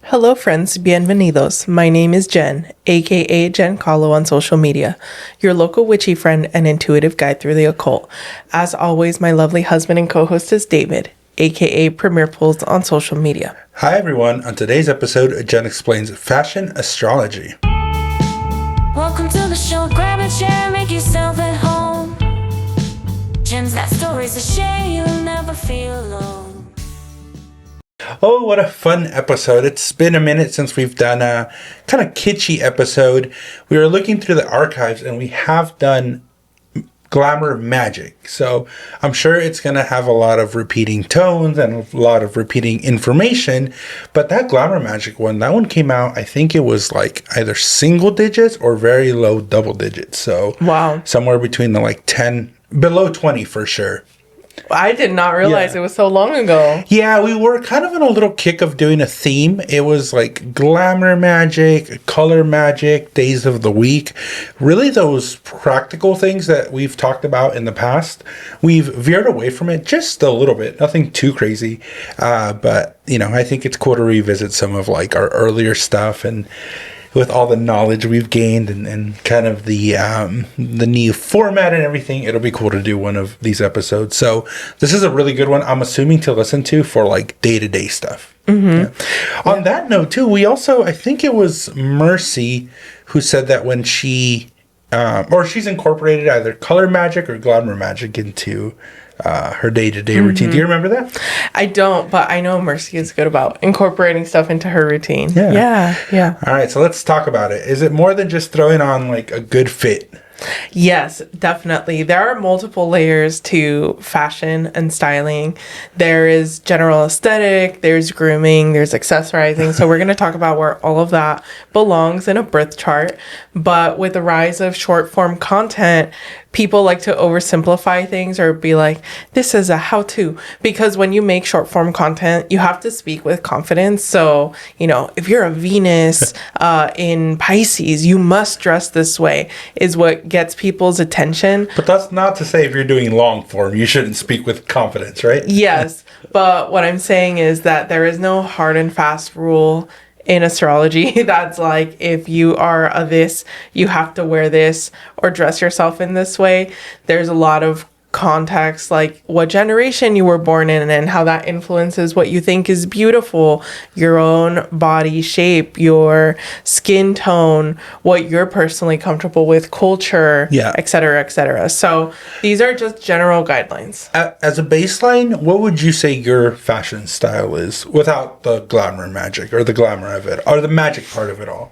Hello friends, bienvenidos. My name is Jen, aka Jen Kahlo on social media, your local witchy friend and intuitive guide through the occult. As always, my lovely husband and co-host is David, aka Premier Pools on social media. Hi everyone, on today's episode, Jen explains fashion astrology. Welcome to the show, grab a chair, make yourself at home. Jen's got stories to share, you'll never feel alone. Oh, what a fun episode. It's been a minute since we've done a kind of kitschy episode. We were looking through the archives and we have done glamour magic. So I'm sure it's going to have a lot of repeating tones and a lot of repeating information. But that glamour magic one, that one came out, I think it was like either single digits or very low double digits. So wow, somewhere between the like 10, below 20 for sure. I did not realize it was so long ago. Yeah, we were kind of in a little kick of doing a theme. It was like glamour magic, color magic, days of the week. Really those practical things that we've talked about in the past. We've veered away from it just a little bit. Nothing too crazy. But, you know, I think it's cool to revisit some of like our earlier stuff and with all the knowledge we've gained and kind of the new format and everything, it'll be cool to do one of these episodes. So this is a really good one, I'm assuming, to listen to for like day-to-day stuff. Mm-hmm. Yeah. On that note, too, we also, I think it was Mercy who said that when she, or she's incorporated either color magic or glamour magic into her day-to-day routine. Do you remember that? I don't, but I know Mercy is good about incorporating stuff into her routine. Yeah. All right, so let's talk about it. Is it more than just throwing on like a good fit? Yes, definitely. There are multiple layers to fashion and styling. There is general aesthetic, there's grooming, there's accessorizing. So we're going to talk about where all of that belongs in a birth chart. But with the rise of short form content, people like to oversimplify things or be like, this is a how-to. Because when you make short form content, you have to speak with confidence. So, you know, if you're a Venus in Pisces, you must dress this way, is what gets people's attention. But that's not to say if you're doing long form, you shouldn't speak with confidence, right? Yes. But what I'm saying is that there is no hard and fast rule in astrology that's like, if you are a this, you have to wear this or dress yourself in this way. There's a lot of context, like what generation you were born in and how that influences what you think is beautiful, your own body shape, your skin tone, what you're personally comfortable with, culture, etc., etc. So these are just general guidelines. As a baseline, what would you say your fashion style is without the glamour magic or the glamour of it or the magic part of it all?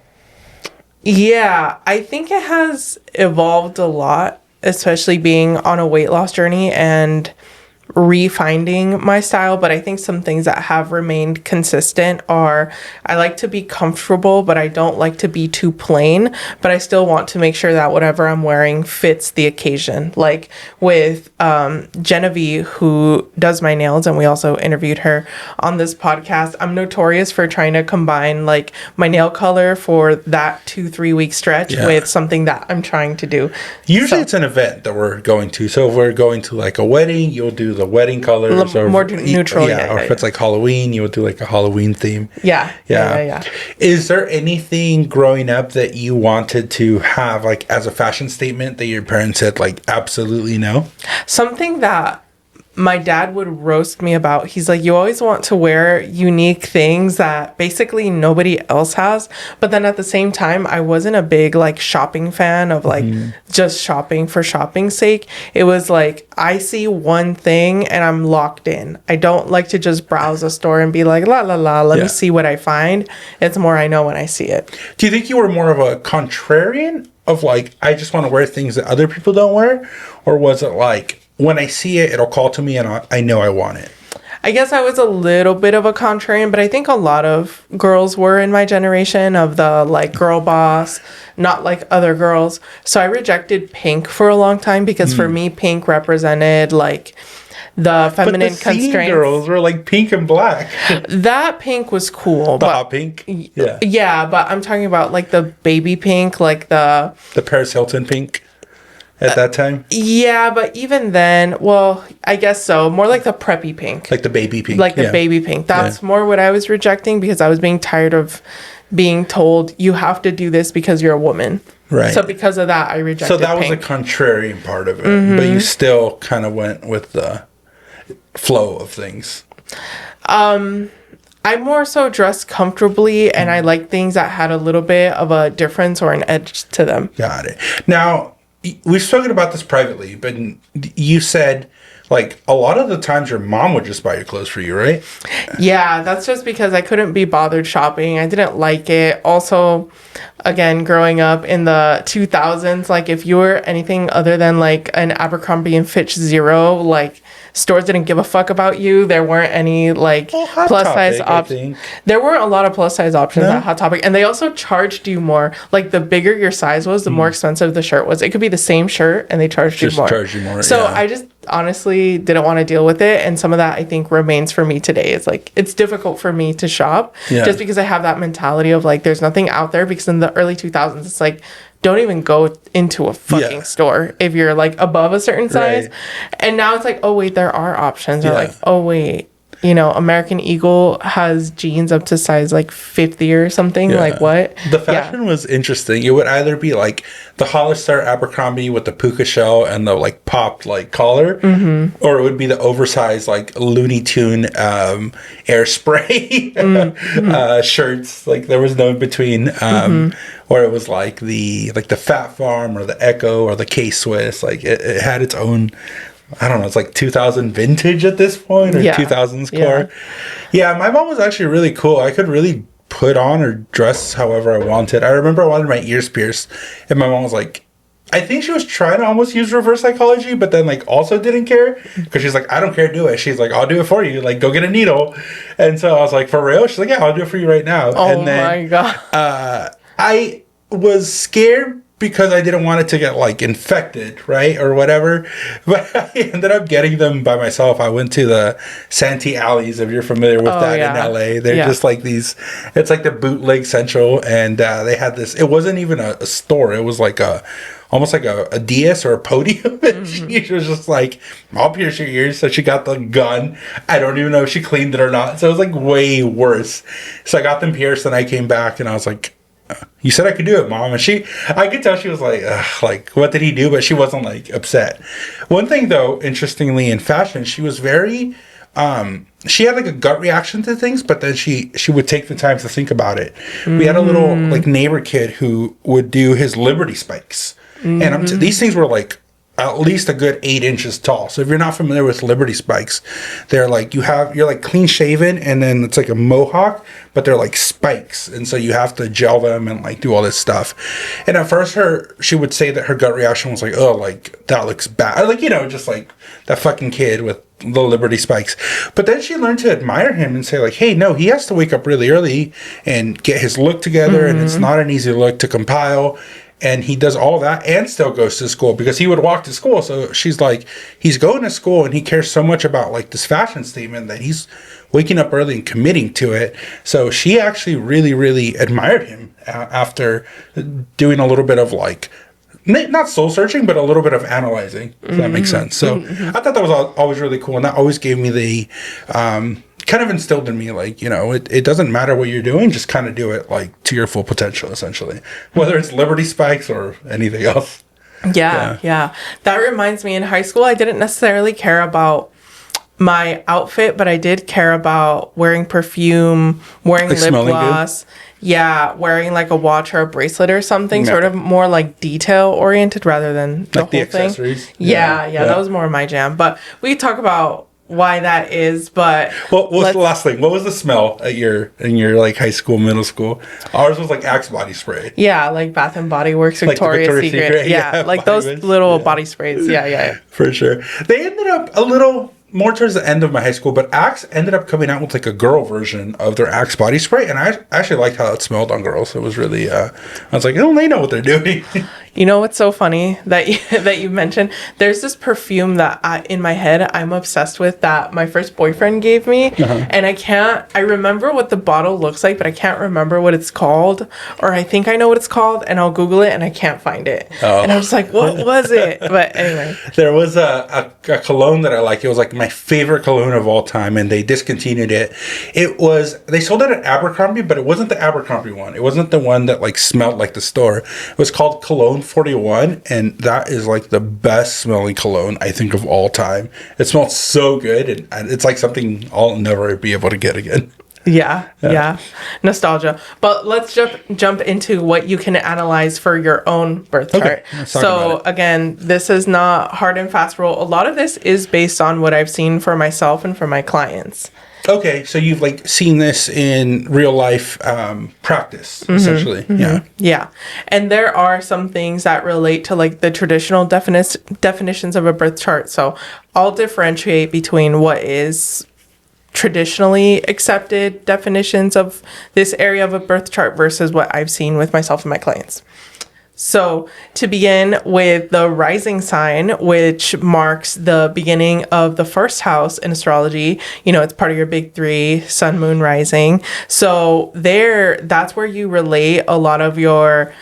Yeah, I think it has evolved a lot, especially being on a weight loss journey and refinding my style. But I think some things that have remained consistent are, I like to be comfortable, but I don't like to be too plain, but I still want to make sure that whatever I'm wearing fits the occasion. Like with Genevieve, who does my nails, and we also interviewed her on this podcast. I'm notorious for trying to combine like my nail color for that 2-3 week stretch with something that I'm trying to do. Usually it's an event that we're going to. So if we're going to like a wedding, you'll do the wedding colors or more neutral, or if it's like Halloween, you would do like a Halloween theme. Yeah. Is there anything growing up that you wanted to have like as a fashion statement that your parents said like absolutely no? Something that my dad would roast me about. He's like, you always want to wear unique things that basically nobody else has. But then at the same time, I wasn't a big like shopping fan of like just shopping for shopping's sake. It was like, I see one thing and I'm locked in. I don't like to just browse a store and be like, let me see what I find. It's more, I know when I see it. Do you think you were more of a contrarian of like, I just want to wear things that other people don't wear? Or was it like, when I see it, it'll call to me and I know I want it? I guess I was a little bit of a contrarian, but I think a lot of girls were in my generation of the like girl boss, not like other girls. So I rejected pink for a long time because for me, pink represented like the feminine constraints. Girls were like pink and black. That pink was cool. The hot pink? Yeah, but I'm talking about like the baby pink, like the Paris Hilton pink. at that time? Yeah, but even then, well, I guess so. More like the preppy pink. Like the baby pink. Like the baby pink. That's more what I was rejecting because I was being tired of being told you have to do this because you're a woman. Right. So because of that, I rejected So that was pink. the contrarian part of it. But you still kind of went with the flow of things. I more so dress comfortably and I like things that had a little bit of a difference or an edge to them. Got it. Now, we've spoken about this privately, but you said, like, a lot of the times your mom would just buy your clothes for you, right? Yeah, that's just because I couldn't be bothered shopping. I didn't like it. Also, again, growing up in the 2000s, like, if you were anything other than, like, an Abercrombie and Fitch Zero, like, stores didn't give a fuck about you. There weren't any, like, plus size options. There weren't a lot of plus size options at Hot Topic. And they also charged you more. Like, the bigger your size was, the more expensive the shirt was. It could be the same shirt and they charged you more. Charge you more. So I just honestly didn't want to deal with it. And some of that I think remains for me today. It's like, it's difficult for me to shop just because I have that mentality of like, there's nothing out there. Because in the early 2000s, it's like, don't even go into a fucking store if you're like above a certain size. Right. And now it's like, oh wait, there are options. Or like, oh wait, you know, American Eagle has jeans up to size like 50 or something. Like what? The fashion was interesting. It would either be like the Hollister Abercrombie with the puka shell and the like popped like collar, or it would be the oversized like Looney Tune air spray shirts. Like there was no in between. Or it was like the Fat Farm or the Echo or the K-Swiss. Like it had its own, I don't know, it's like 2000 vintage at this point or 2000s core. Yeah, my mom was actually really cool. I could really put on or dress however I wanted. I remember I wanted my ears pierced and my mom was like, I think she was trying to almost use reverse psychology, but then like also didn't care because she's like, I don't care, do it. She's like, I'll do it for you. Like, go get a needle. And so I was like, for real? She's like, yeah, I'll do it for you right now. Oh and then, my God. I was scared because I didn't want it to get like infected, right? Or whatever. But I ended up getting them by myself. I went to the Santee Alleys, if you're familiar with that in LA. They're just like these, it's like the bootleg central. And they had this, it wasn't even a store. It was like almost like a DS or a podium. And she was just like, I'll pierce your ears. So she got the gun. I don't even know if she cleaned it or not. So it was like way worse. So I got them pierced and I came back and I was like, you said I could do it, Mom. And I could tell she was like, what did he do? But she wasn't like upset. One thing though, interestingly in fashion, she was very, she had like a gut reaction to things, but then she would take the time to think about it. We had a little like neighbor kid who would do his Liberty spikes. And these things were like at least a good 8 inches tall. So if you're not familiar with Liberty spikes, they're like, you're like clean shaven and then it's like a mohawk, but they're like spikes. And so you have to gel them and like do all this stuff. And at first she would say that her gut reaction was like, oh, like that looks bad. Like, you know, just like that fucking kid with the Liberty spikes. But then she learned to admire him and say like, hey, no, he has to wake up really early and get his look together. And it's not an easy look to compile. And he does all that and still goes to school because he would walk to school. So she's like, he's going to school and he cares so much about like this fashion statement that he's waking up early and committing to it. So she actually really, really admired him after doing a little bit of like, not soul searching, but a little bit of analyzing, if that makes sense. So I thought that was always really cool. And that always gave me the, kind of instilled in me, like, you know, it doesn't matter what you're doing, just kind of do it like to your full potential, essentially, whether it's Liberty spikes or anything else. Yeah. That reminds me, in high school, I didn't necessarily care about my outfit, but I did care about wearing perfume, wearing like lip gloss. Good? Yeah, wearing like a watch or a bracelet or something, sort of more like detail oriented rather than the like whole the accessories. Thing. Yeah, that was more my jam. But we talk about why that is, but what's the last thing? What was the smell at in your like high school, middle school? Ours was like Axe body spray. Yeah, like Bath and Body Works, Victoria's Secret. Yeah, like those little body sprays. Yeah. For sure. They ended up a little more towards the end of my high school, but Axe ended up coming out with like a girl version of their Axe body spray, and I actually liked how it smelled on girls. It was really, I was like, oh, they know what they're doing. You know what's so funny that that you mentioned? There's this perfume that in my head I'm obsessed with that my first boyfriend gave me, and I remember what the bottle looks like, but I can't remember what it's called, or I think I know what it's called, and I'll Google it and I can't find it. And I was like, what was it? But anyway, there was a cologne that I like. It was like my favorite cologne of all time, and they discontinued it. They sold it at Abercrombie, but it wasn't the Abercrombie one. It wasn't the one that like smelled like the store. It was called Cologne 41, and that is like the best smelling cologne I think of all time. It smells so good, and it's like something I'll never be able to get again. Yeah. Nostalgia. But let's jump into what you can analyze for your own birth chart. So again, this is not hard and fast rule. A lot of this is based on what I've seen for myself and for my clients. Okay, so you've like seen this in real life practice, essentially. Yeah. And there are some things that relate to like the traditional definitions of a birth chart. So I'll differentiate between what is traditionally accepted definitions of this area of a birth chart versus what I've seen with myself and my clients. So to begin with the rising sign, which marks the beginning of the first house in astrology, it's part of your big three, sun, moon, rising. So that's where you relate a lot of your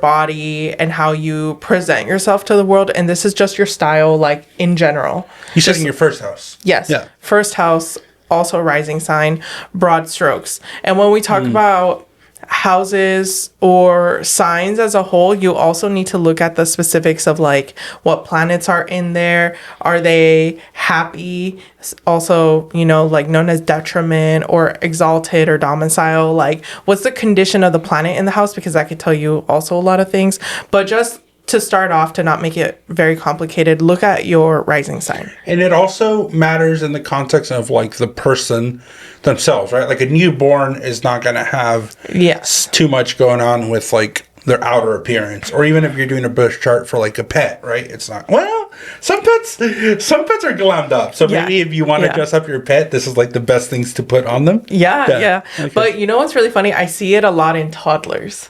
body and how you present yourself to the world. And this is just your style, like in general. You said in your first house. Yes. Yeah. First house, also rising sign, broad strokes. And when we talk about houses or signs as a whole, you also need to look at the specifics of like what planets are in there. Are they happy? Also, like known as detriment or exalted or domicile. Like what's the condition of the planet in the house? Because that could tell you also a lot of things. But just to start off, to not make it very complicated, look at your rising sign. And it also matters in the context of like the person themselves, right? Like a newborn is not going to have too much going on with like their outer appearance, or even if you're doing a birth chart for like a pet, right? It's not, well, some pets are glammed up. So maybe if you want to dress up your pet, this is like the best things to put on them. Yeah. Okay. But you know what's really funny? I see it a lot in toddlers.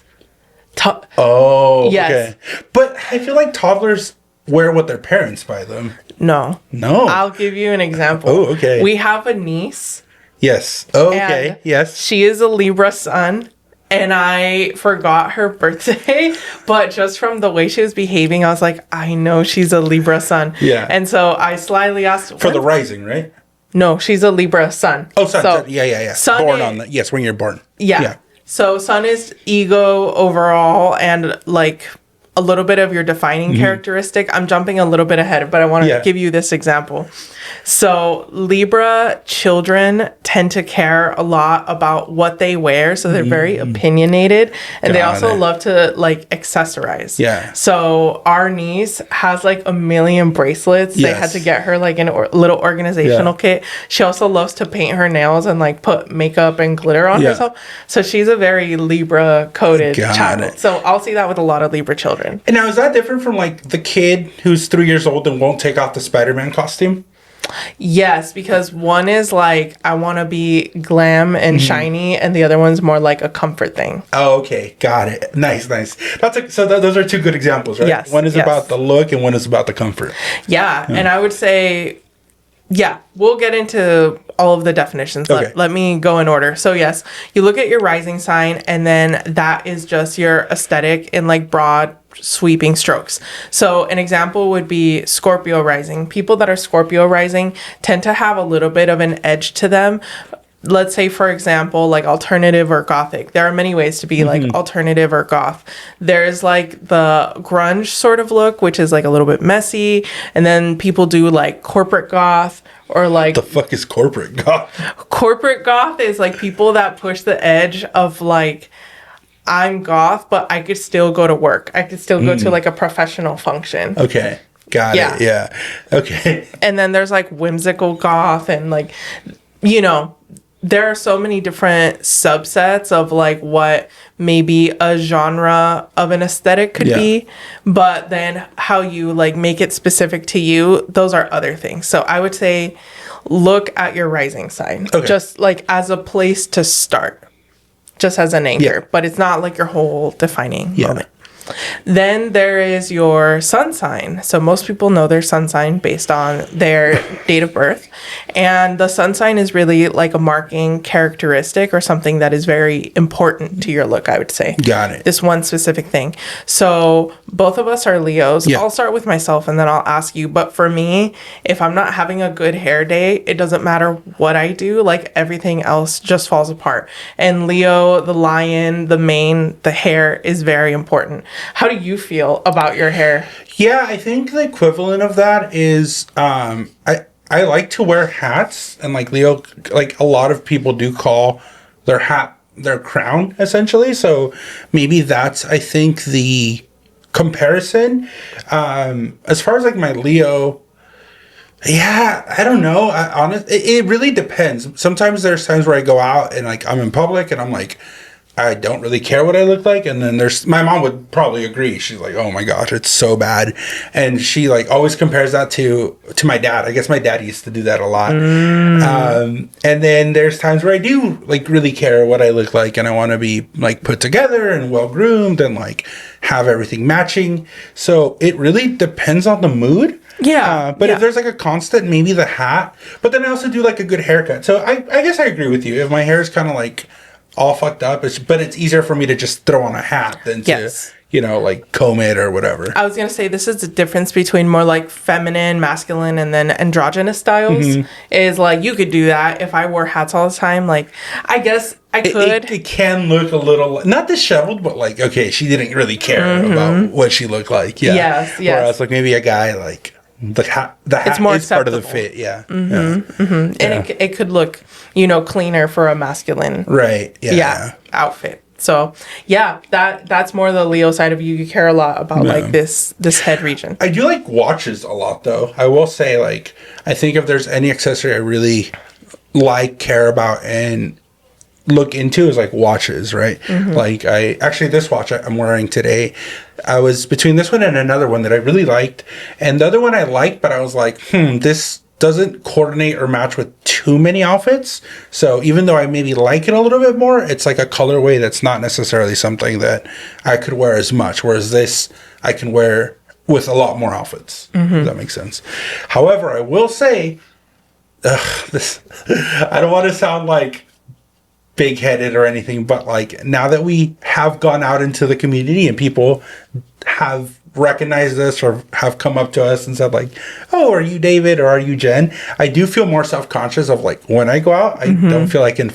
Okay. But I feel like toddlers wear what their parents buy them. No. I'll give you an example. Oh, okay. We have a niece. Yes. Oh, okay. Yes. She is a Libra sun, and I forgot her birthday, but just from the way she was behaving, I was like, I know she's a Libra sun. Yeah. And so I slyly asked... For the rising, right? No, she's a Libra sun. Oh, sun. So, yeah. Sun born on the... Yes, when you're born. Yeah. So sun is ego overall and like a little bit of your defining characteristic. I'm jumping a little bit ahead, but I want to give you this example. So Libra children tend to care a lot about what they wear. So they're very opinionated, and they also love to like accessorize. Yeah. So our niece has like a million bracelets. They had to get her like a little organizational kit. She also loves to paint her nails and like put makeup and glitter on herself. So she's a very Libra coded child. So I'll see that with a lot of Libra children. And now, is that different from like the kid who's 3 years old and won't take off the Spider-Man costume? Yes, because one is like, I want to be glam and shiny, and the other one's more like a comfort thing. Oh, okay. Got it. Nice. Those are two good examples, right? Yes. One is about the look and one is about the comfort. Yeah. And I would say, we'll get into all of the definitions. Okay. Let me go in order. So yes, you look at your rising sign, and then that is just your aesthetic in like broad sweeping strokes. So an example would be Scorpio rising. People that are Scorpio rising tend to have a little bit of an edge to them. Let's say, for example, like alternative or gothic. There are many ways to be like alternative or goth. There's like the grunge sort of look, which is like a little bit messy. And then people do like corporate goth, or like... The fuck is corporate goth? Corporate goth is like people that push the edge of like, I'm goth, but I could still go to work. I could still go to like a professional function. Okay. Got it. Yeah. Okay. And then there's like whimsical goth, and like, there are so many different subsets of like what maybe a genre of an aesthetic could be, but then how you like make it specific to you, those are other things. So I would say look at your rising sign, just like as a place to start, just as an anchor, but it's not like your whole defining moment. Then there is your sun sign. So most people know their sun sign based on their date of birth. And the sun sign is really like a marking characteristic or something that is very important to your look, I would say. Got it. This one specific thing. So both of us are Leos. Yeah. I'll start with myself and then I'll ask you. But for me, if I'm not having a good hair day, it doesn't matter what I do. Like everything else just falls apart. And Leo, the lion, the mane, the hair is very important. How do you feel about your hair? Yeah, I think the equivalent of that is I like to wear hats, and like Leo, like a lot of people do call their hat their crown, essentially. So maybe that's, I think, the comparison. As far as like my Leo, yeah, I don't know. It really depends. Sometimes there's times where I go out and like I'm in public and I'm like, I don't really care what I look like. And then there's, my mom would probably agree. She's like, oh my gosh, it's so bad. And she like always compares that to my dad. I guess my dad used to do that a lot. And then there's times where I do like really care what I look like and I want to be like put together and well groomed and like have everything matching. So it really depends on the mood. Yeah. But if there's like a constant, maybe the hat. But then I also do like a good haircut. So I guess I agree with you. If my hair is kind of like all fucked up, but it's easier for me to just throw on a hat than to, you know, like comb it or whatever. I was going to say, this is the difference between more like feminine, masculine, and then androgynous styles. Is like, you could do that. If I wore hats all the time, like, I guess I could. It can look a little, not disheveled, but like, okay, she didn't really care about what she looked like. Yeah. Yes. Whereas like maybe a guy like, the hat it's more is part of the acceptable. fit. Yeah. And it could look, you know, cleaner for a masculine Right. Yeah. outfit. So yeah, that's more the Leo side of you. You care a lot about like this head region. I do like watches a lot though. I will say, like, I think if there's any accessory I really like, care about, and look into is like watches, right? Like this watch I'm wearing today, I was between this one and another one that I really liked, and the other one I liked, but I was like, this doesn't coordinate or match with too many outfits. So even though I maybe like it a little bit more, it's like a colorway that's not necessarily something that I could wear as much, whereas this I can wear with a lot more outfits. If that makes sense. However, I will say, this I don't want to sound like big-headed or anything, but like now that we have gone out into the community and people have recognized us or have come up to us and said like, oh, are you David or are you Jen? I do feel more self-conscious of like when I go out, I don't feel I can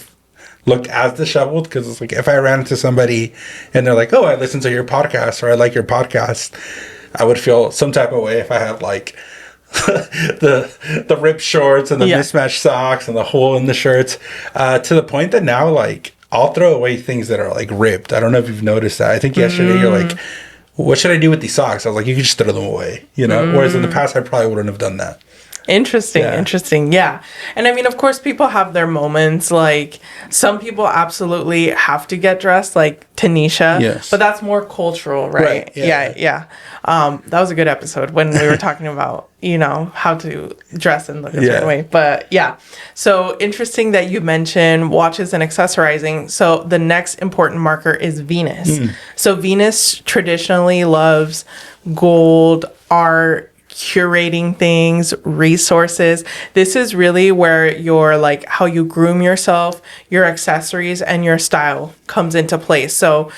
look as disheveled, because it's like if I ran into somebody and they're like, oh, I listen to your podcast or I like your podcast, I would feel some type of way if I had like the ripped shorts and the mismatched socks and the hole in the shirts, to the point that now like I'll throw away things that are like ripped. I don't know if you've noticed that. I think yesterday you're like, what should I do with these socks? I was like, you can just throw them away, you know? Whereas in the past I probably wouldn't have done that. Interesting. Yeah. And I mean, of course, people have their moments. Like, some people absolutely have to get dressed, like Tanisha. Yes. But that's more cultural, right? Yeah. That was a good episode when we were talking about, you know, how to dress and look a certain way. But yeah. So interesting that you mentioned watches and accessorizing. So the next important marker is Venus. So Venus traditionally loves gold, art, curating things, resources. This is really where your like how you groom yourself, your accessories, and your style comes into place. So,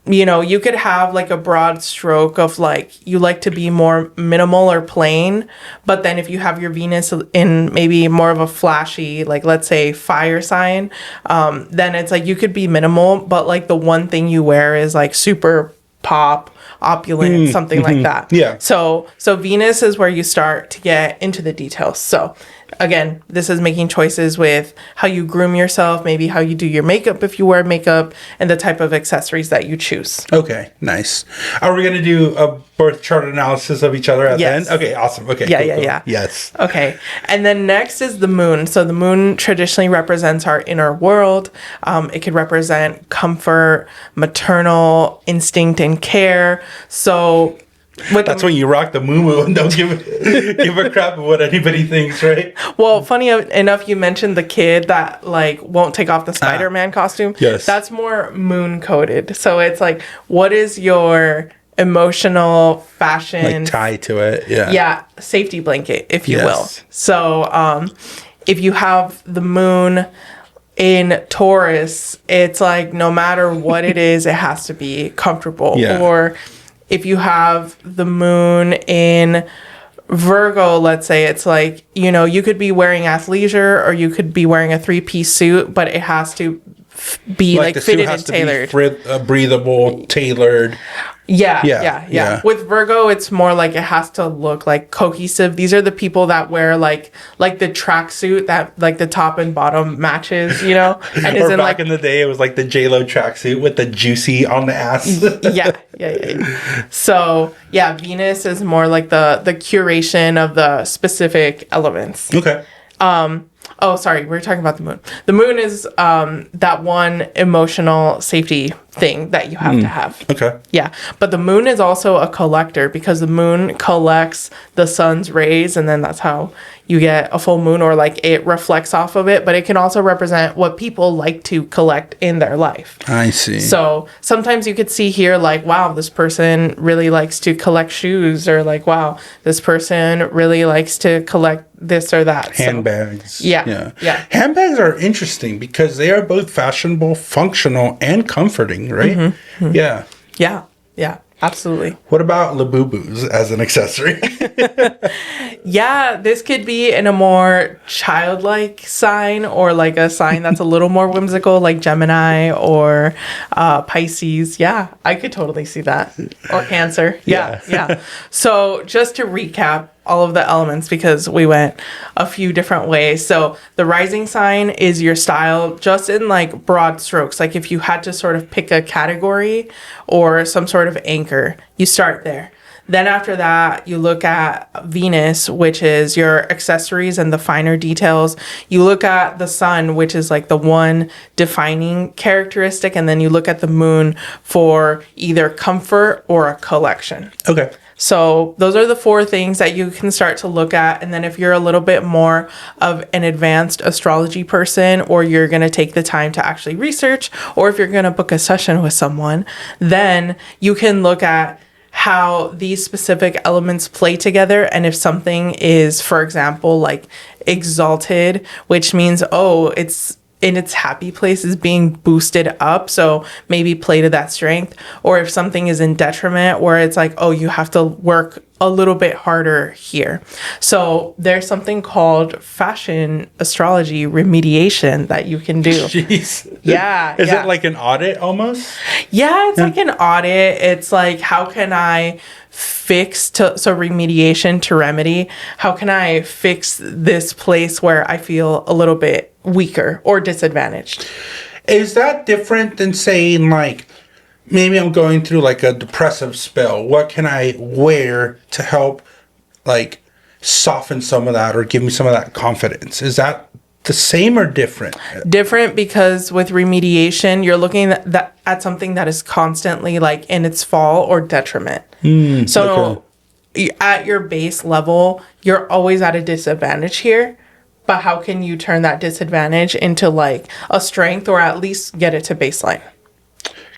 you know, you could have like a broad stroke of like you like to be more minimal or plain, but then if you have your Venus in maybe more of a flashy, like let's say fire sign, then it's like you could be minimal, but like the one thing you wear is like super pop, opulent, something like that. Yeah. So Venus is where you start to get into the details. So again, this is making choices with how you groom yourself, maybe how you do your makeup if you wear makeup, and the type of accessories that you choose. Okay, nice. Are we going to do a birth chart analysis of each other at the end? Okay, awesome. Okay. Yeah. Yes. Okay. And then next is the moon. So the moon traditionally represents our inner world. It could represent comfort, maternal instinct and care. So That's when you rock the moo and don't give a crap of what anybody thinks, right? Well, funny enough, you mentioned the kid that like won't take off the Spider-Man costume. Yes. That's more moon coded. So it's like, what is your emotional fashion Like tie to it. Yeah. Yeah, safety blanket, if you Yes. will. So if you have the moon in Taurus, it's like no matter what it is, it has to be comfortable. Yeah. Or if you have the moon in Virgo, let's say, it's like, you know, you could be wearing athleisure or you could be wearing a 3-piece suit, but it has to be like the suit fitted has and to tailored. be breathable, tailored. Yeah. With Virgo, it's more like it has to look like cohesive. These are the people that wear like the tracksuit that like the top and bottom matches, you know? And Or back in the day, it was like the J-Lo tracksuit with the juicy on the ass. yeah. So yeah, Venus is more like the curation of the specific elements. Okay. Oh, sorry, we're talking about the moon. The moon is that one emotional safety thing that you have to have. Okay. Yeah, but the moon is also a collector because the moon collects the sun's rays, and then that's how you get a full moon, or like it reflects off of it, but it can also represent what people like to collect in their life. I see. So sometimes you could see here like, wow, this person really likes to collect shoes, or like, wow, this person really likes to collect this or that. Handbags. Yeah. Handbags are interesting because they are both fashionable, functional, and comforting, right? Mm-hmm. Yeah, absolutely. What about Labubus as an accessory? Yeah, this could be in a more childlike sign, or like a sign that's a little more whimsical, like Gemini or Pisces. Yeah, I could totally see that. Or Cancer. Yeah. So just to recap all of the elements, because we went a few different ways. So the rising sign is your style just in like broad strokes. Like if you had to sort of pick a category or some sort of anchor, you start there. Then after that, you look at Venus, which is your accessories and the finer details. You look at the sun, which is like the one defining characteristic. And then you look at the moon for either comfort or a collection. Okay. So those are the 4 things that you can start to look at. And then if you're a little bit more of an advanced astrology person, or you're going to take the time to actually research, or if you're going to book a session with someone, then you can look at how these specific elements play together. And if something is, for example, like exalted, which means, oh, it's in its happy place, is being boosted up, so maybe play to that strength. Or if something is in detriment, where it's like, oh, you have to work a little bit harder here. So there's something called fashion astrology remediation that you can do. Jeez. Yeah. Is it like an audit almost? Yeah, it's like an audit. It's like, how can I fix so remediation to remedy? How can I fix this place where I feel a little bit weaker or disadvantaged? Is that different than saying like, maybe I'm going through like a depressive spell. What can I wear to help like soften some of that or give me some of that confidence? Is that the same or different? Different, because with remediation, you're looking at something that is constantly like in its fall or detriment. So at your base level, you're always at a disadvantage here. But how can you turn that disadvantage into like a strength, or at least get it to baseline?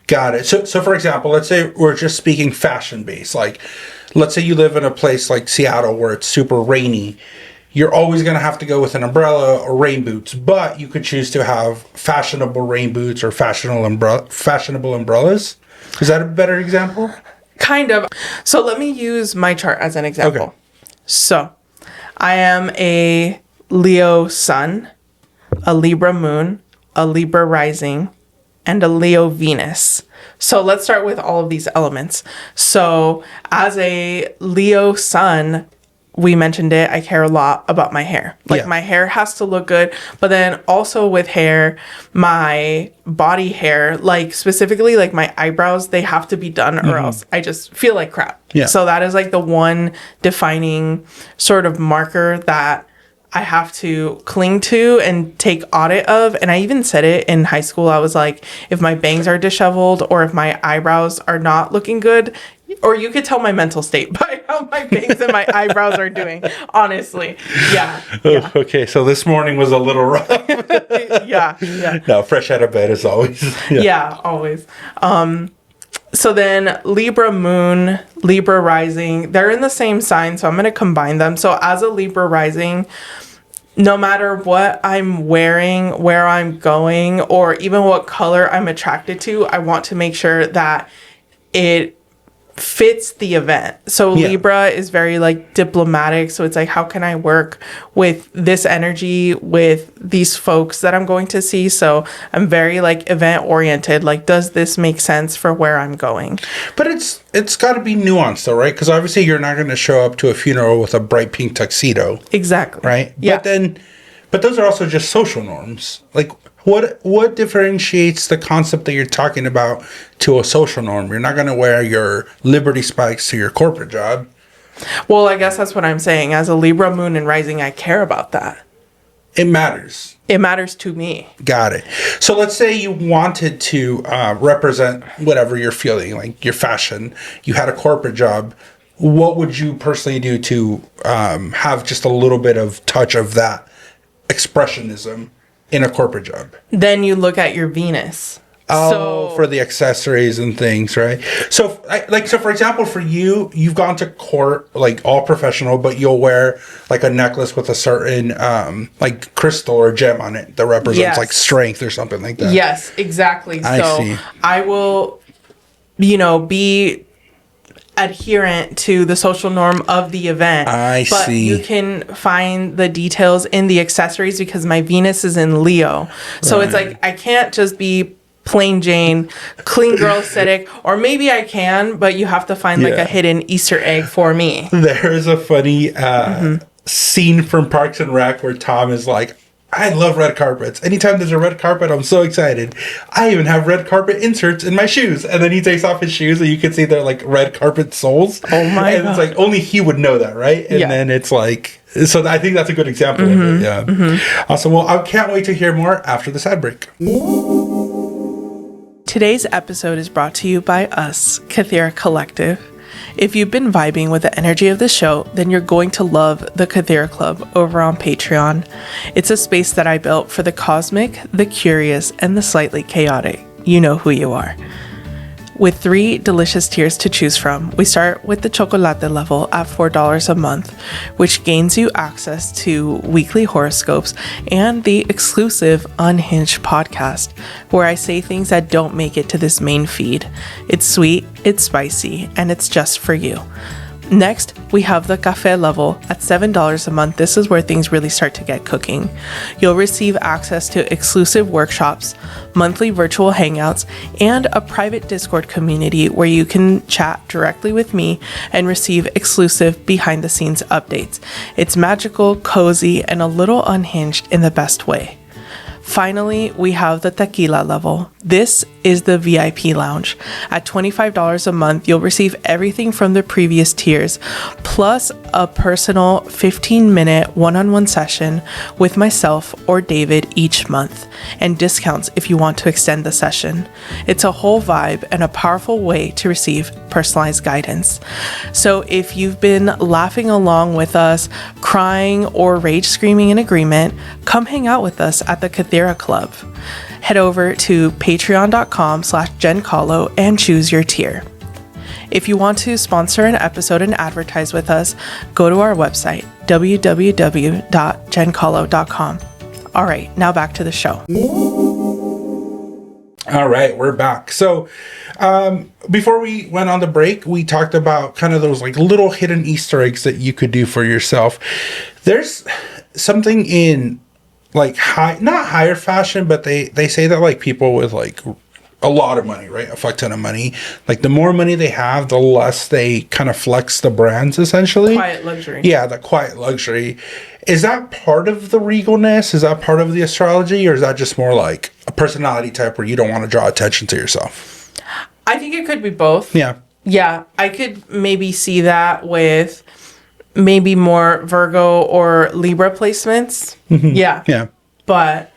Got it. So for example, let's say we're just speaking fashion based. Like, let's say you live in a place like Seattle where it's super rainy. You're always going to have to go with an umbrella or rain boots, but you could choose to have fashionable rain boots or fashionable umbrellas. Is that a better example? Kind of. So let me use my chart as an example. Okay. So I am a Leo sun, a Libra moon, a Libra rising, and a Leo Venus. So let's start with all of these elements. So as a Leo sun, we mentioned it, I care a lot about my hair. Like my hair has to look good, but then also with hair, my body hair, like specifically like my eyebrows, they have to be done or else I just feel like crap. Yeah. So that is like the one defining sort of marker that I have to cling to and take audit of. And I even said it in high school. I was like, if my bangs are disheveled or if my eyebrows are not looking good, or you could tell my mental state by how my bangs and my eyebrows are doing, honestly. Yeah. Okay, so this morning was a little rough. Yeah. No, fresh out of bed as always. Yeah, always. So then Libra moon, Libra rising, they're in the same sign, so I'm going to combine them. So as a Libra rising, no matter what I'm wearing, where I'm going, or even what color I'm attracted to, I want to make sure that it fits the event. So Libra is very like diplomatic. So it's like, how can I work with this energy with these folks that I'm going to see? So I'm very like event oriented. Like, does this make sense for where I'm going? But it's got to be nuanced though, right? Because obviously you're not going to show up to a funeral with a bright pink tuxedo. Exactly. Right? Yeah. But those are also just social norms. Like, what differentiates the concept that you're talking about to a social norm? You're not going to wear your Liberty spikes to your corporate job. Well, I guess that's what I'm saying. As a Libra moon and rising, I care about that. It matters. It matters to me. Got it. So let's say you wanted to represent whatever you're feeling, like your fashion. You had a corporate job. What would you personally do to have just a little bit of touch of that expressionism in a corporate job? Then you look at your Venus. Oh, for the accessories and things, right? So, for example, for you, you've gone to court, like all professional, but you'll wear like a necklace with a certain like crystal or gem on it that represents like strength or something like that. Yes, exactly. I see. I will, be adherent to the social norm of the event. But you can find the details in the accessories because my Venus is in Leo. So it's like I can't just be plain Jane, clean girl aesthetic, or maybe I can, but you have to find like a hidden Easter egg for me. There's a funny scene from Parks and Rec where Tom is like, I love red carpets. Anytime there's a red carpet, I'm so excited. I even have red carpet inserts in my shoes. And then he takes off his shoes and you can see they're like red carpet soles. Oh my God. And it's like only he would know that, right? And then it's like, so I think that's a good example of it. Yeah. Awesome. Well, I can't wait to hear more after this ad break. Today's episode is brought to you by us, Kythera Collective. If you've been vibing with the energy of the show, then you're going to love the Kythera Club over on Patreon. It's a space that I built for the cosmic, the curious, and the slightly chaotic. You know who you are. With 3 delicious tiers to choose from, we start with the chocolate level at $4 a month, which gains you access to weekly horoscopes and the exclusive Unhinged podcast, where I say things that don't make it to this main feed. It's sweet, it's spicy, and it's just for you. Next, we have the cafe level at $7 a month. This is where things really start to get cooking. You'll receive access to exclusive workshops, monthly virtual hangouts, and a private Discord community where you can chat directly with me and receive exclusive behind-the-scenes updates. It's magical, cozy, and a little unhinged in the best way. Finally, we have the tequila level. This is the VIP lounge. At $25 a month, you'll receive everything from the previous tiers, plus a personal 15-minute one-on-one session with myself or David each month, and discounts if you want to extend the session. It's a whole vibe and a powerful way to receive personalized guidance. So if you've been laughing along with us, crying or rage screaming in agreement, come hang out with us at the Kythera Club. Head over to patreon.com/JenCallo and choose your tier. If you want to sponsor an episode and advertise with us, go to our website, www.jencallo.com. All right, now back to the show. All right, we're back. So before we went on the break, we talked about kind of those like little hidden Easter eggs that you could do for yourself. There's something in like not higher fashion, but they say that like people with like a lot of money, right? A fuck ton of money. Like the more money they have, the less they kind of flex the brands essentially. Quiet luxury. Yeah, the quiet luxury. Is that part of the regalness? Is that part of the astrology? Or is that just more like a personality type where you don't want to draw attention to yourself? I think it could be both. Yeah. Yeah, I could maybe see that with maybe more Virgo or Libra placements. Yeah. Yeah. But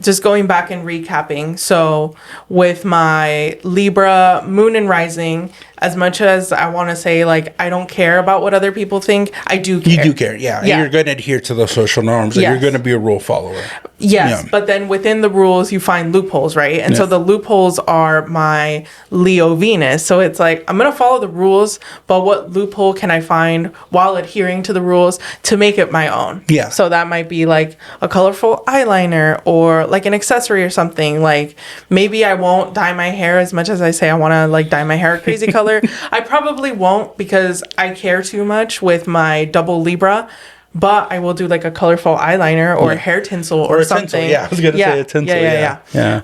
just going back and recapping. So with my Libra moon and rising, as much as I want to say, like, I don't care about what other people think, I do care. You do care, yeah. Yeah. You're going to adhere to the social norms. And Yes. you're going to be a rule follower. Yes, Yeah. but then within the rules, you find loopholes, right? And so Yeah. the loopholes are my Leo Venus. So it's like, I'm going to follow the rules, but what loophole can I find while adhering to the rules to make it my own? Yeah. So that might be like a colorful eyeliner or like an accessory or something. Like maybe I won't dye my hair as much as I say I want to like dye my hair a crazy color. I probably won't because I care too much with my double Libra. But I will do like a colorful eyeliner or a hair tinsel or a something. tinsel, yeah. I was going to say a tinsel, Yeah.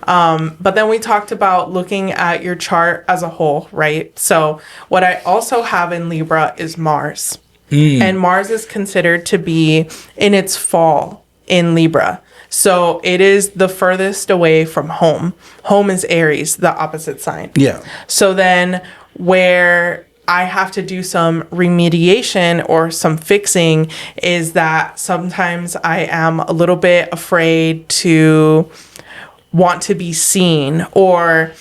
But then we talked about looking at your chart as a whole, right? So what I also have in Libra is Mars. And Mars is considered to be in its fall in Libra. So it is the furthest away from home. Home is Aries, the opposite sign. Yeah. So then where I have to do some remediation or some fixing is that sometimes I am a little bit afraid to want to be seen, or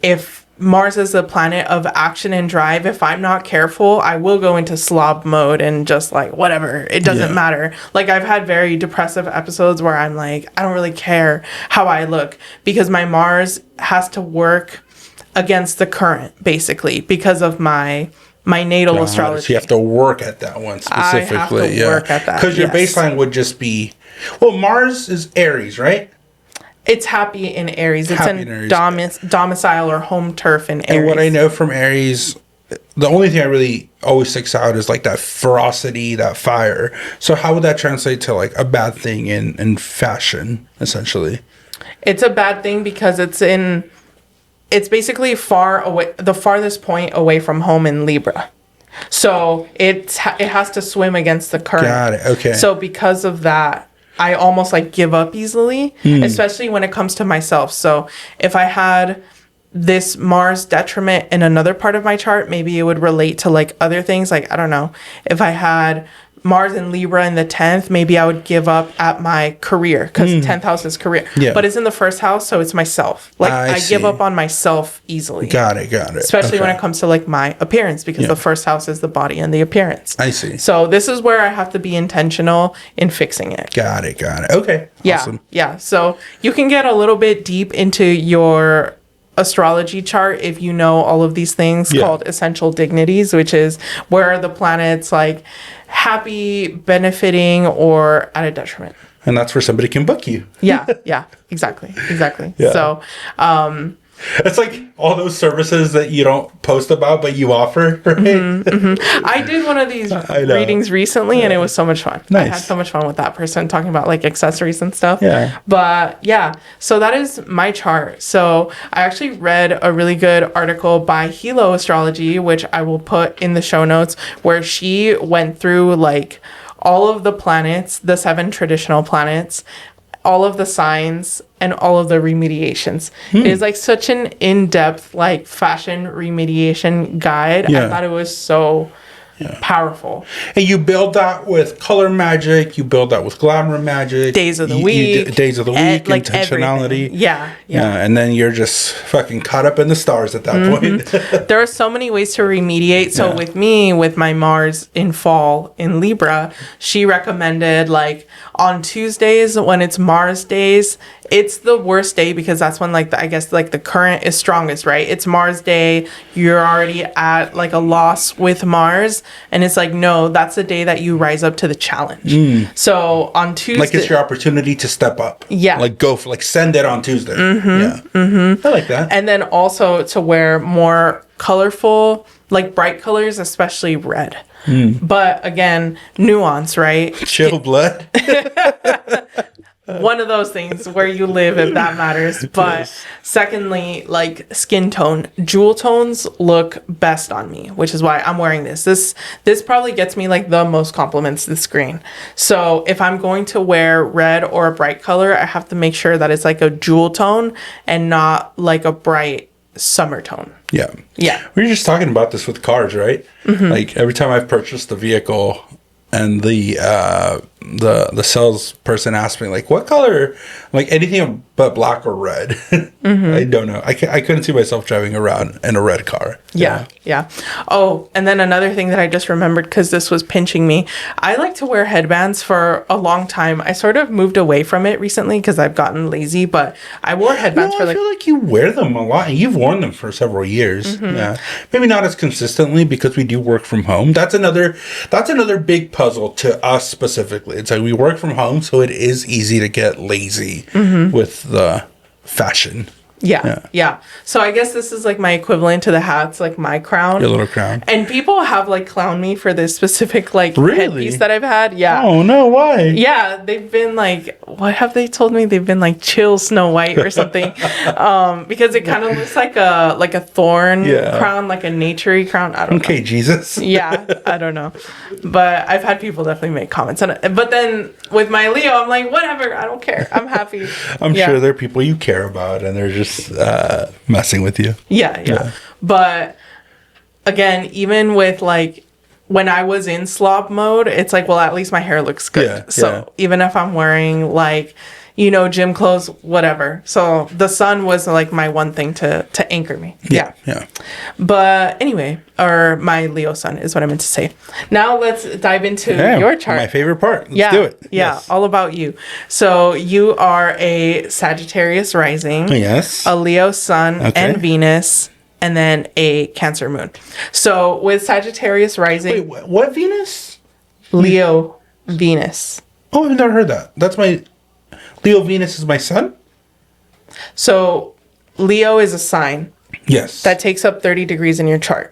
if Mars is a planet of action and drive, if I'm not careful, I will go into slob mode and just like, whatever, it doesn't matter. Like I've had very depressive episodes where I'm like, I don't really care how I look because my Mars has to work against the current basically because of my natal astrology. So you have to work at that one specifically. I have to work at that, Because your yes. baseline would just be, well, Mars is Aries, right? It's happy in Aries. It's Happy in in Aries. domicile or home turf in Aries. And what I know from Aries, the only thing I really always sticks out is like that ferocity, that fire. So how would that translate to like a bad thing in fashion, essentially? It's a bad thing because it's basically far away, the farthest point away from home in Libra. So it has to swim against the current. Got it. Okay. So because of that, I almost like give up easily, especially when it comes to myself. So if I had this Mars detriment in another part of my chart, maybe it would relate to like other things. Like, I don't know, if I had Mars in Libra in the 10th, maybe I would give up at my career because 10th house is career. Yeah. But it's in the first house, so it's myself. Like I give see. up on myself easily. Got it. Especially when Okay. it comes to like my appearance because the first house is the body and the appearance. I see. So this is where I have to be intentional in fixing it. Got it. Okay. Yeah. Awesome. Yeah. So you can get a little bit deep into your astrology chart if you know all of these things called essential dignities, which is where are the planets like happy, benefiting, or at a detriment. And that's where somebody can book you. Yeah. Yeah. Exactly. Yeah. So It's like all those services that you don't post about, but you offer, right? I did one of these I know. readings recently and it was so much fun. I had Nice. so much fun with that person talking about like accessories and stuff. Yeah. But yeah, so that is my chart. So I actually read a really good article by Hilo Astrology, which I will put in the show notes, where she went through like all of the planets, the 7 traditional planets, all of the signs and all of the remediations. It is like such an in-depth like fashion remediation guide. I Yeah. thought it was so powerful. And you build that with color magic. You build that with glamour magic. Days of the You week. days of the week. Like Intentionality. everything. Yeah. And then you're just fucking caught up in the stars at that point. There are so many ways to remediate. So Yeah. with me, with my Mars in fall in Libra, she recommended like on Tuesdays when it's Mars days, it's the worst day because that's when like I guess like the current is strongest, right? It's Mars day. You're already at like a loss with Mars. And it's like, no, that's the day that you rise up to the challenge. So on Tuesday. Like it's your opportunity to step up. Yeah. Like go for like send it on Tuesday. Yeah. I like that. And then also to wear more colorful, like bright colors, especially red. But again, nuance, right? Chill blood. One of those things where you live, if that matters. But secondly, like skin tone, jewel tones look best on me, which is why I'm wearing this. This probably gets me like the most compliments this screen. So if I'm going to wear red or a bright color, I have to make sure that it's like a jewel tone and not like a bright summer tone. Yeah. Yeah. We were just talking about this with cars, right? Like every time I've purchased a vehicle and the salesperson asked me like, what color? Like anything but black or red. I don't know. I couldn't see myself driving around in a red car. Yeah. Oh, and then another thing that I just remembered, because this was pinching me. I like to wear headbands for a long time. I sort of moved away from it recently because I've gotten lazy, but I wore headbands for I feel like you wear them a lot. You've worn them for several years. Yeah. Maybe not as consistently because we do work from home. That's another big puzzle to us specifically. It's like we work from home, so it is easy to get lazy with the fashion. Yeah. So I guess this is like my equivalent to the hats, like my crown. Your little crown. And people have like clowned me for this specific like Really? headpiece that I've had. Yeah. Oh no, why? Yeah, they've been like, what have they told me? They've been like chill Snow White or something, because it kind of looks like a thorn crown, like a naturey crown. I don't know. Okay, Jesus. Yeah, I don't know, but I've had people definitely make comments on it. But then with my Leo, I'm like, whatever, I don't care. I'm happy. I'm sure there are people you care about, and they're just messing with you. Yeah. But again, even with like when I was in slob mode, it's like, well, at least my hair looks good. Yeah, so even if I'm wearing like, gym clothes, whatever. So the sun was like my one thing to anchor me. Yeah. But anyway, or my Leo sun is what I meant to say. Now let's dive into your chart. My favorite part. Let's do it. Yeah, Yes. all about you. So you are a Sagittarius rising. Yes. A Leo sun and Venus, and then a Cancer moon. So with Sagittarius rising, Wait, what Venus? Leo Venus. Oh, I've never heard that. That's my Leo Venus is my sun? So Leo is a sign Yes. that takes up 30 degrees in your chart.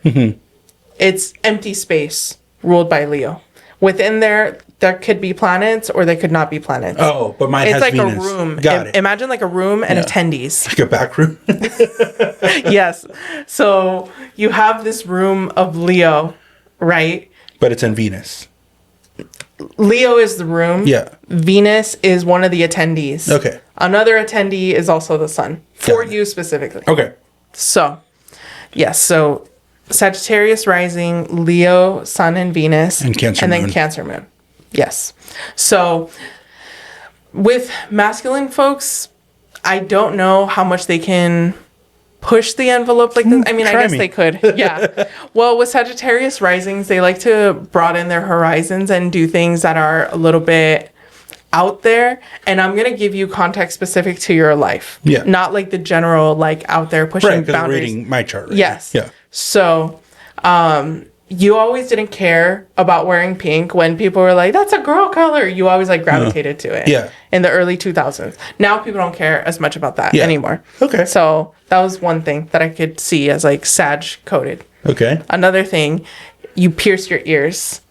It's empty space ruled by Leo. Within there could be planets or there could not be planets. Oh, but mine It's has like Venus. a room. Got it. Imagine like a room and attendees. Like a back room. Yes. So you have this room of Leo, right? But it's in Venus. Leo is the room. Yeah. Venus is one of the attendees. Okay. Another attendee is also the sun for Got it. you specifically. Okay. So, yes. So Sagittarius rising, Leo, Sun, and Venus, And Cancer then moon. Cancer moon. Yes. So with masculine folks, I don't know how much they can push the envelope like this. I mean, I Try guess me. they could. Yeah. Well, with Sagittarius risings, they like to broaden their horizons and do things that are a little bit out there. And I'm going to give you context specific to your life. Yeah. Not like the general, like out there pushing Right, because I'm boundaries. reading my chart right Yes. now. Yeah. So, you always didn't care about wearing pink when people were like, that's a girl color. You always like gravitated to it. Yeah. In the early 2000s. Now people don't care as much about that Yeah. anymore. Okay. So that was one thing that I could see as like Sag coded. Okay. Another thing, you pierce your ears.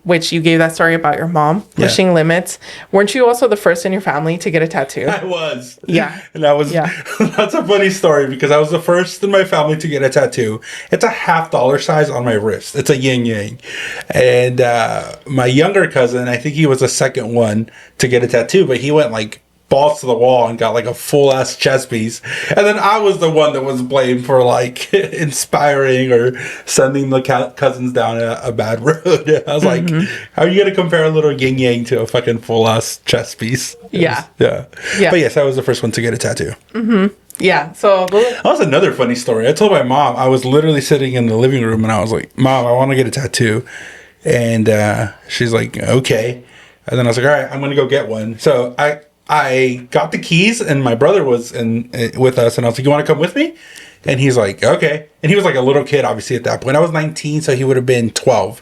Which you gave that story about your mom pushing limits. Weren't you also the first in your family to get a tattoo? I was. Yeah. And that was, that's a funny story because I was the first in my family to get a tattoo. It's a $50 size on my wrist. It's a yin yang. And my younger cousin, I think he was the second one to get a tattoo, but he went like balls to the wall and got like a full ass chest piece. And then I was the one that was blamed for like inspiring or sending the cousins down a bad road. I was like, how are you going to compare a little yin yang to a fucking full ass chest piece? Yeah. Yeah. But yes, I was the first one to get a tattoo. Yeah. So That was another funny story. I told my mom, I was literally sitting in the living room and I was like, Mom, I want to get a tattoo. And she's like, okay. And then I was like, all right, I'm going to go get one. So I got the keys and my brother was with us and I was like, you want to come with me? And he's like, okay. And he was like a little kid, obviously, at that point. I was 19, so he would have been 12.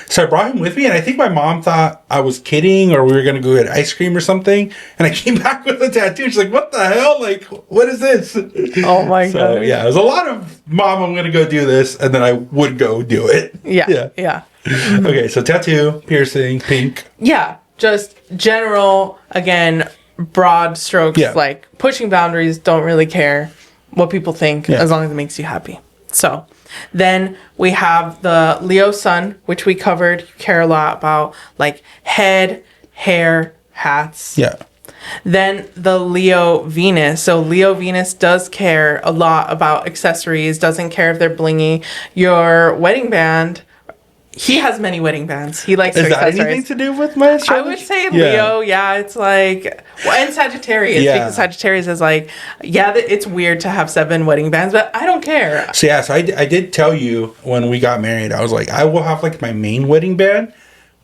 So I brought him with me, and I think my mom thought I was kidding or we were going to go get ice cream or something. And I came back with a tattoo. She's like, what the hell? Like, what is this? Oh, my So, God. yeah, it was a lot of, Mom, I'm going to go do this. And then I would go do it. Yeah. Okay, so tattoo, piercing, pink. Yeah. Just general, again, broad strokes, like pushing boundaries, don't really care what people think as long as it makes you happy. So then we have the Leo sun, which we covered. You care a lot about like head, hair, hats. Yeah. Then the Leo Venus. So Leo Venus does care a lot about accessories, doesn't care if they're blingy. Your wedding band, he has many wedding bands. He likes to Is that accessorize. anything to do with my astrology? I would say Leo, it's like, well, and Sagittarius, because Sagittarius is like, it's weird to have 7 wedding bands, but I don't care. So I did tell you when we got married, I was like, I will have like my main wedding band,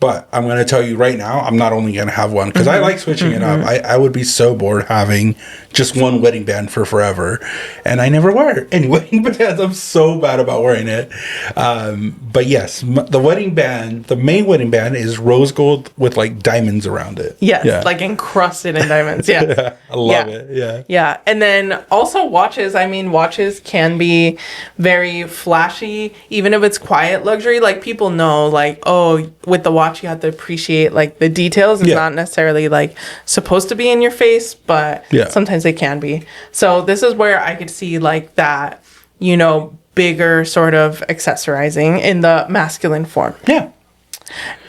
but I'm going to tell you right now, I'm not only going to have one, because I like switching it up. I would be so bored having just one wedding band for forever, and I never wear any wedding bands. I'm so bad about wearing it. But yes, the wedding band, the main wedding band is rose gold with like diamonds around it. Yes, like encrusted in diamonds. Yes. Yeah, I love it. Yeah. Yeah. And then also watches. I mean, watches can be very flashy, even if it's quiet luxury. Like people know, like, oh, with the watch, you have to appreciate like the details. It's not necessarily like supposed to be in your face, but sometimes they can be. So this is where I could see like that, bigger sort of accessorizing in the masculine form. Yeah.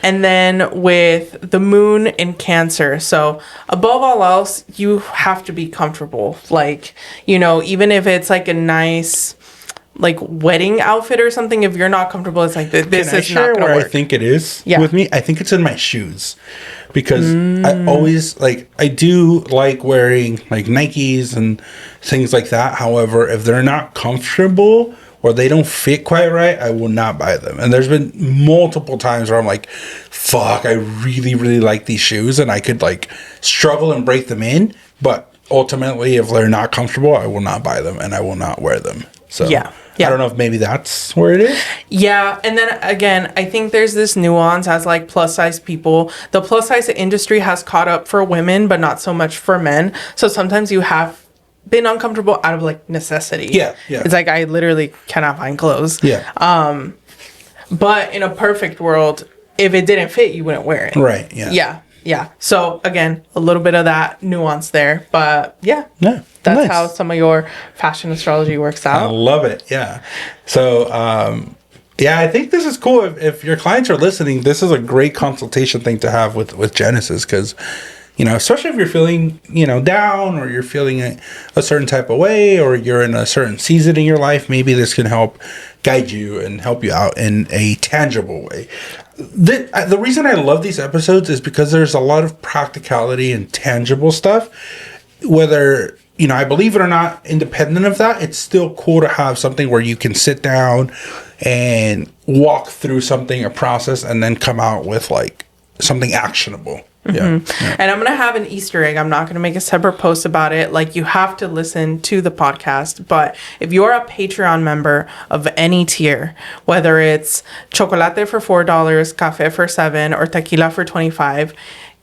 And then with the moon in Cancer. So above all else, you have to be comfortable. Like, even if it's like a nice like wedding outfit or something, if you're not comfortable, it's like this is not gonna work. I think it is with me? I think it's in my shoes. Because I always I do like wearing like Nikes and things like that. However, if they're not comfortable or they don't fit quite right, I will not buy them. And there's been multiple times where I'm like, fuck, I really, really like these shoes, and I could like struggle and break them in. But ultimately, if they're not comfortable, I will not buy them and I will not wear them. So I don't know if maybe that's where it is. Yeah. And then again, I think there's this nuance as like plus size people. The plus size industry has caught up for women, but not so much for men. So sometimes you have been uncomfortable out of like necessity. Yeah. It's like I literally cannot find clothes. Yeah. But in a perfect world, if it didn't fit, you wouldn't wear it. Right. Yeah. Yeah. So again, a little bit of that nuance there, but that's how some of your fashion astrology works out. I love it. Yeah. So, I think this is cool. If your clients are listening, this is a great consultation thing to have with Genesis, because, especially if you're feeling, down, or you're feeling a certain type of way, or you're in a certain season in your life, maybe this can help guide you and help you out in a tangible way. The reason I love these episodes is because there's a lot of practicality and tangible stuff. Whether, I believe it or not, independent of that, it's still cool to have something where you can sit down and walk through something, a process, and then come out with like something actionable. Yeah. And I'm going to have an Easter egg. I'm not going to make a separate post about it. Like, you have to listen to the podcast. But if you're a Patreon member of any tier, whether it's chocolate for $4, cafe for $7, or tequila for $25,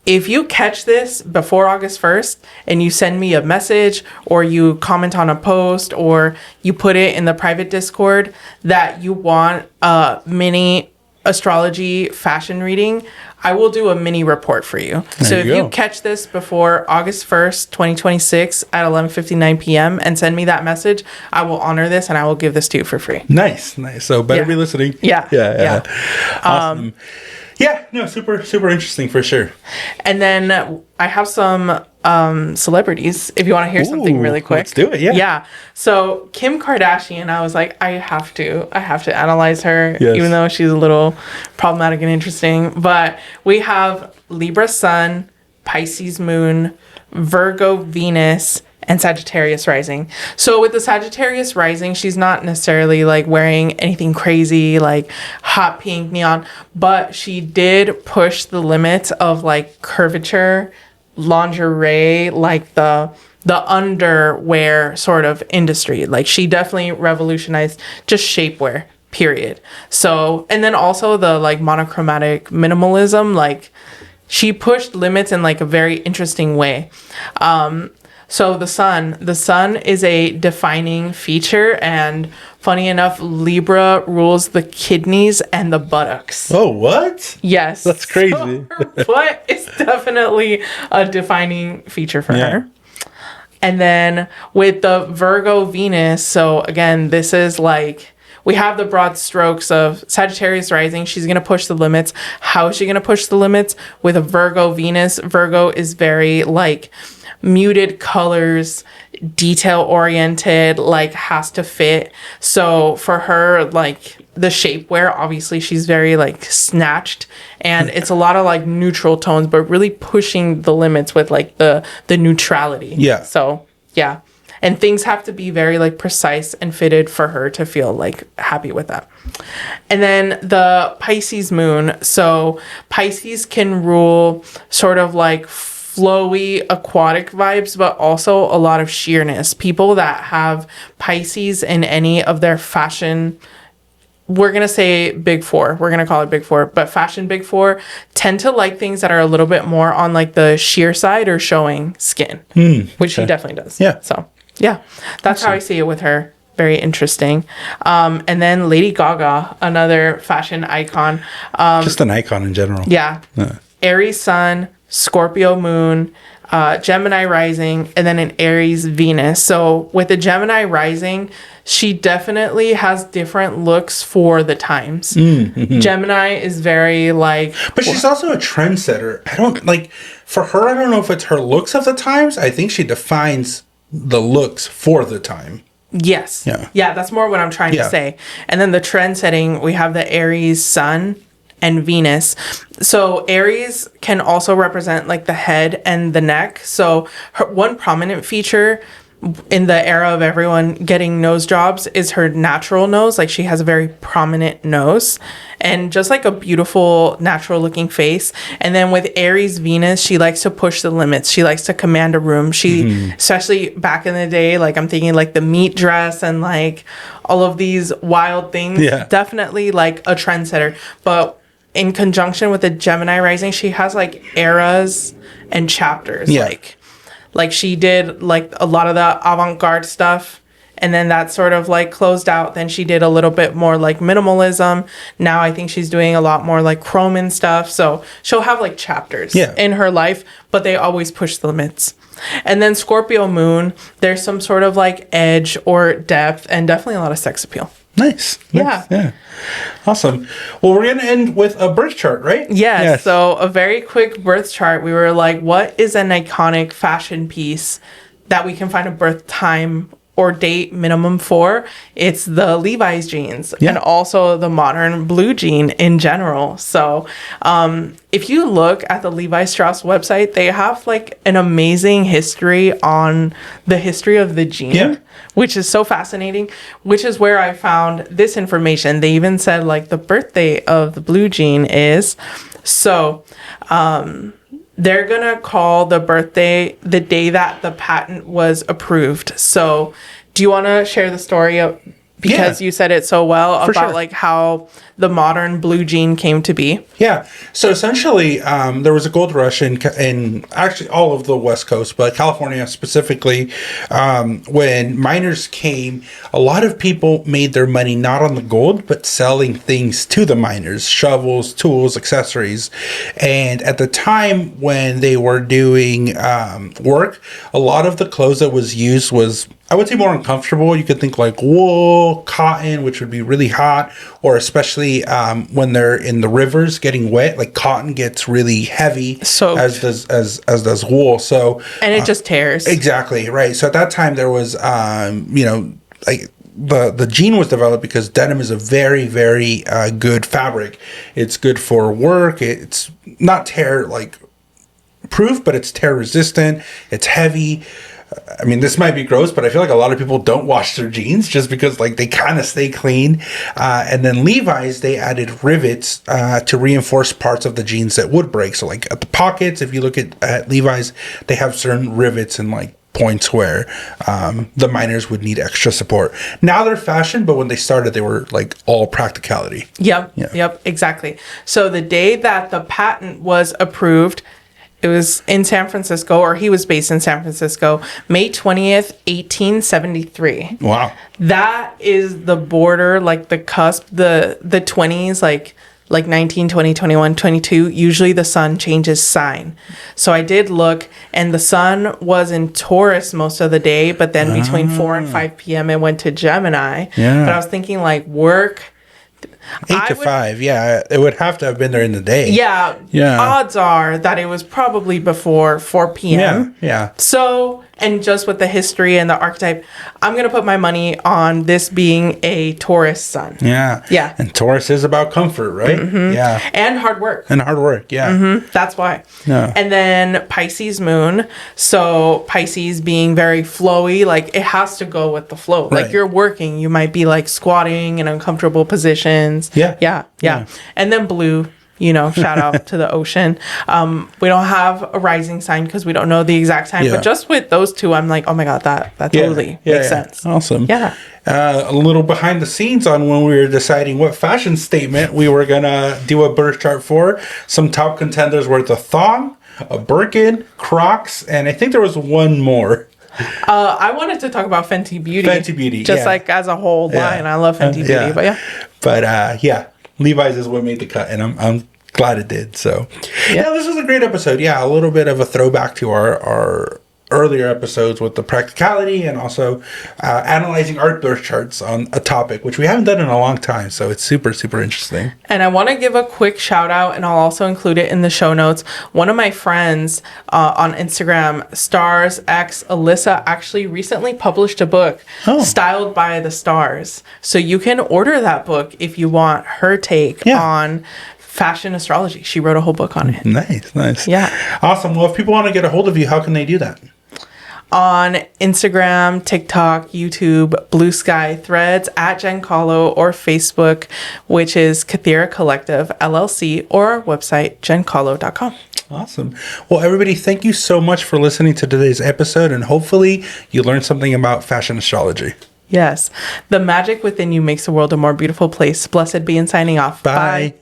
if you catch this before August 1st and you send me a message, or you comment on a post, or you put it in the private Discord that you want a mini astrology fashion reading, I will do a mini report for you. So if you catch this before August 1st, 2026 at 11:59 p.m. and send me that message, I will honor this and I will give this to you for free. Nice. So better be listening. Yeah. Awesome. Super, super interesting for sure. And then I have some celebrities, if you want to hear something really quick. Let's do it, Yeah. So Kim Kardashian, I was like, I have to analyze her, even though she's a little problematic and interesting. But we have Libra Sun, Pisces Moon, Virgo Venus, and Sagittarius rising. So with the Sagittarius rising, she's not necessarily like wearing anything crazy, like hot pink neon, but she did push the limits of like curvature, lingerie, like the underwear sort of industry. Like, she definitely revolutionized just shapewear, period. So, and then also the like monochromatic minimalism, like she pushed limits in like a very interesting way. So the sun is a defining feature, and funny enough, Libra rules the kidneys and the buttocks. Oh, what? Yes. That's crazy. So her butt is definitely a defining feature for her. And then with the Virgo Venus, so again, this is like, we have the broad strokes of Sagittarius rising. She's going to push the limits. How is she going to push the limits? With a Virgo Venus, Virgo is very like muted colors, detail oriented, like has to fit. So for her, like the shapewear, obviously she's very like snatched, and it's a lot of like neutral tones, but really pushing the limits with like the neutrality. Yeah. So yeah. And things have to be very like precise and fitted for her to feel like happy with that. And then the Pisces moon. So Pisces can rule sort of like flowy aquatic vibes, but also a lot of sheerness. People that have Pisces in any of their fashion, we're going to say big four, we're going to call it big four, but fashion big four tend to like things that are a little bit more on like the sheer side or showing skin, which she definitely does. Yeah. So yeah, that's how I see it with her. Very interesting. And then Lady Gaga, another fashion icon. Just an icon in general. Yeah. Aries sun, Scorpio moon, Gemini rising, and then an Aries Venus. So with the Gemini rising, she definitely has different looks for the times. Gemini is very like... But she's also a trendsetter. I don't like... For her, I don't know if it's her looks of the times. I think she defines the looks for the time. Yes. Yeah, that's more what I'm trying to say. And then the trend setting, we have the Aries sun and Venus. So Aries can also represent like the head and the neck. So one prominent feature in the era of everyone getting nose jobs is her natural nose. Like she has a very prominent nose and just like a beautiful natural looking face. And then with Aries Venus, she likes to push the limits. She likes to command a room. She, especially back in the day, like I'm thinking like the meat dress and like all of these wild things, definitely like a trendsetter. But in conjunction with the Gemini rising, she has like eras and chapters. Like she did like a lot of the avant-garde stuff, and then that sort of like closed out. Then she did a little bit more like minimalism. Now I think she's doing a lot more like chrome and stuff. So she'll have like chapters in her life, but they always push the limits. And then Scorpio moon, there's some sort of like edge or depth and definitely a lot of sex appeal. Nice. Yeah. Awesome. Well, we're going to end with a birth chart, right? Yes. So a very quick birth chart. We were like, what is an iconic fashion piece that we can find a birth time or date minimum for? It's the Levi's jeans and also the modern blue jean in general. So if you look at the Levi Strauss website, they have like an amazing history on the history of the jean, which is so fascinating, which is where I found this information. They even said like the birthday of the blue jean is. So they're going to call the birthday the day that the patent was approved. So do you want to share the story of, because you said it so well about like how the modern blue jean came to be? Yeah. So essentially, there was a gold rush in actually all of the West Coast, but California specifically, when miners came, a lot of people made their money not on the gold, but selling things to the miners, shovels, tools, accessories. And at the time when they were doing work, a lot of the clothes that was used was, I would say, more uncomfortable. You could think like wool, cotton, which would be really hot, or especially when they're in the rivers getting wet, like cotton gets really heavy, as does wool. So and it just tears. Exactly, right. So at that time there was like the jean was developed because denim is a very, very good fabric. It's good for work. It's not tear like proof, but it's tear resistant. It's heavy. I mean, this might be gross, but I feel like a lot of people don't wash their jeans just because like they kind of stay clean. And then Levi's, they added rivets to reinforce parts of the jeans that would break. So like at the pockets, if you look at Levi's, they have certain rivets and like points where the miners would need extra support. Now they're fashion, but when they started, they were like all practicality. Yep, exactly. So the day that the patent was approved, it was in San Francisco, or he was based in San Francisco, May 20th, 1873. Wow. That is the border, like the cusp, the 20s, like 19, 20, 21, 22. Usually the sun changes sign. So I did look, and the sun was in Taurus most of the day, but then between 4 and 5 p.m. it went to Gemini. But I was thinking like work, 8 to 5. Yeah, it would have to have been there in the day. Yeah. Yeah. Odds are that it was probably before 4 p.m. Yeah. So, and just with the history and the archetype, I'm going to put my money on this being a Taurus sun. Yeah. Yeah. And Taurus is about comfort, right? Yeah. And hard work. And hard work. Yeah. That's why. Yeah. And then Pisces moon. So Pisces being very flowy, like it has to go with the flow. Like Right. you're working, you might be like squatting in uncomfortable positions. Yeah. Yeah. And then blue, shout out to the ocean. We don't have a rising sign because we don't know the exact time. Yeah. But just with those two, I'm like, oh my God, that totally makes sense. Awesome. Yeah. A little behind the scenes on when we were deciding what fashion statement we were going to do a birth chart for. Some top contenders were the thong, a Birkin, Crocs, and I think there was one more. I wanted to talk about Fenty Beauty. Fenty Beauty, Just yeah. like as a whole line. I love Fenty Beauty. yeah. But yeah. But yeah, Levi's is what made the cut, and I'm glad it did. So yeah, this was a great episode. Yeah, a little bit of a throwback to our earlier episodes with the practicality and also analyzing art birth charts on a topic which we haven't done in a long time. So it's super, super interesting. And I want to give a quick shout out, and I'll also include it in the show notes. One of my friends on Instagram, Stars X Alyssa, actually recently published a book styled by the stars. So you can order that book if you want her take on fashion astrology. She wrote a whole book on it. Nice. Yeah. Awesome. Well, if people want to get a hold of you, how can they do that? On Instagram, TikTok, YouTube, Blue Sky, Threads, at Jen Kahlo, or Facebook, which is Kythera Collective LLC, or our website, jenkahlo.com. Awesome. Well, everybody, thank you so much for listening to today's episode, and hopefully you learned something about fashion astrology. Yes. The magic within you makes the world a more beautiful place. Blessed be, and signing off. Bye.